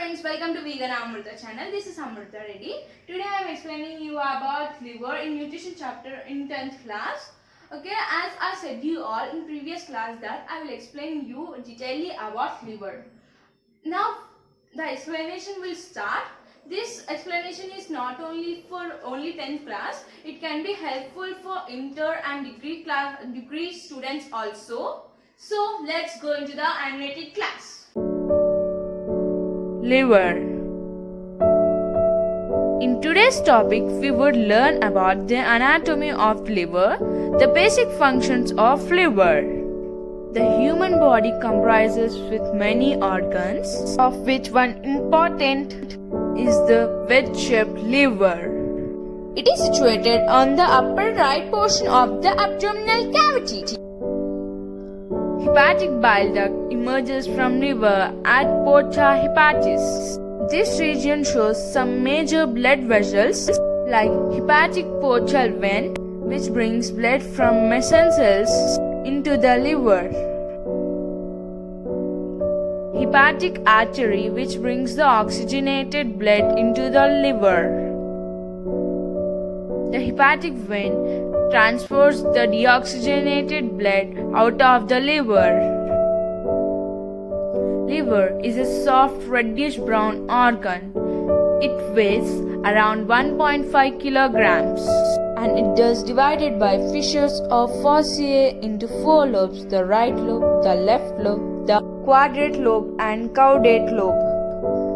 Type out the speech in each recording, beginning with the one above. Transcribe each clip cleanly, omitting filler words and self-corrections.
friends, welcome to Vegan Amrita channel. This is Amrita Reddy. Today I am explaining you about liver in nutrition chapter in 10th class. Okay, as I said you all in previous class that I will explain you detailedly about liver. Now the explanation will start. This explanation is not only for only 10th class. It can be helpful for inter and degree students also. So let's go into the animated class. Liver. In today's topic, we would learn about the anatomy of liver, the basic functions of liver. The human body comprises with many organs, of which one important is the wedge-shaped liver. It is situated on the upper right portion of the abdominal cavity. Hepatic bile duct emerges from liver at porta hepatis. This region shows some major blood vessels like hepatic portal vein, which brings blood from mesenchymes into the liver. Hepatic artery, which brings the oxygenated blood into the liver. The hepatic vein transfers the deoxygenated blood out of the liver. Liver is a soft reddish brown organ. It weighs around 1.5 kilograms and it is divided by fissures of fossae into four lobes: the right lobe, the left lobe, the quadrate lobe and caudate lobe.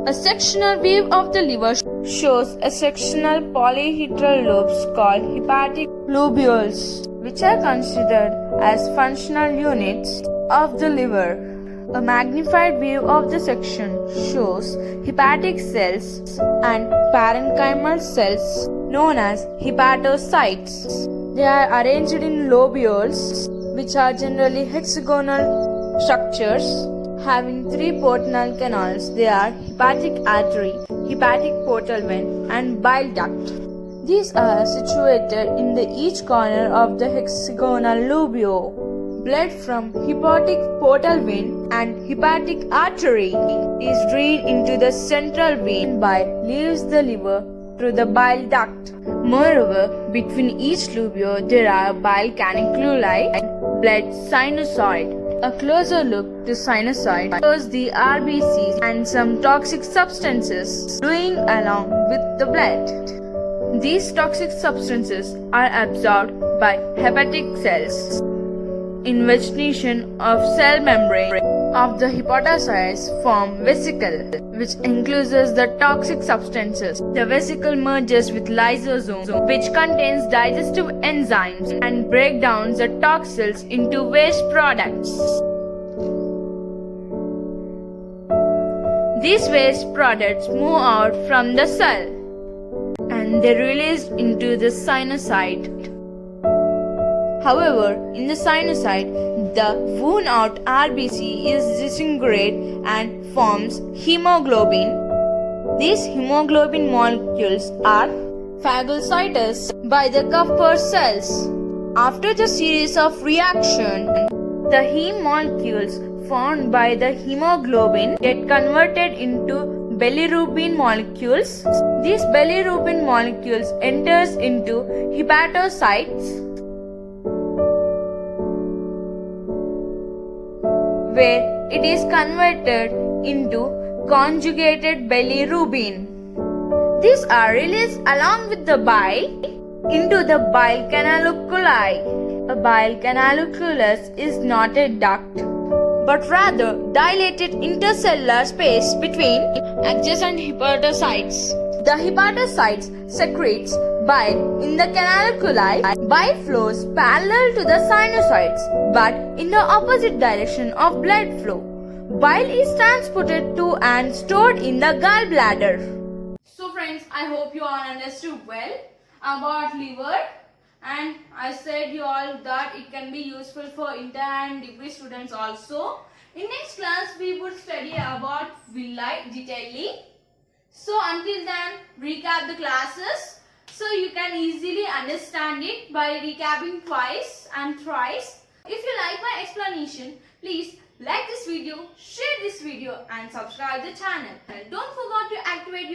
A sectional view of the liver shows a sectional polyhedral lobes called hepatic lobules, which are considered as functional units of the liver. A magnified view of the section shows hepatic cells and parenchymal cells known as hepatocytes. They are arranged in lobules, which are generally hexagonal structures having three portal canals. They are hepatic artery, hepatic portal vein and bile duct. These are situated in each corner of the hexagonal lobule. Blood from hepatic portal vein and hepatic artery is drained into the central vein and bile leaves the liver through the bile duct. Moreover, between each lobule there are bile canaliculi and blood sinusoid. A closer look to sinusoid shows the RBCs and some toxic substances flowing along with the blood. These toxic substances are absorbed by hepatic cells. Invagination of cell membrane of the hepatocytes form vesicle, which encloses the toxic substances. The vesicle merges with lysosome, which contains digestive enzymes and break down the toxins into waste products. These waste products move out from the cell and they release into the sinusoid. However, in the sinusoid, the worn out RBC is disintegrated and forms hemoglobin. These hemoglobin molecules are phagocytosed by the Kupffer cells. After the series of reaction, the heme molecules formed by the hemoglobin get converted into bilirubin molecules. These bilirubin molecules enters into hepatocytes, where it is converted into conjugated bilirubin. These are released along with the bile into the bile canaliculi. A bile canaliculus is not a duct, but rather dilated intercellular space between adjacent hepatocytes. The hepatocytes secretes bile in the canaliculi. Bile flows parallel to the sinusoids, but in the opposite direction of blood flow. Bile is transported to and stored in the gallbladder. So friends, I hope you all understood well about liver, and I said you all that it can be useful for inter and degree students also. In next class we would study about villi detailedly. So until then, recap the classes so you can easily understand it by recapping twice and thrice. If you like my explanation, please like this video, share this video and subscribe the channel. And don't forget to activate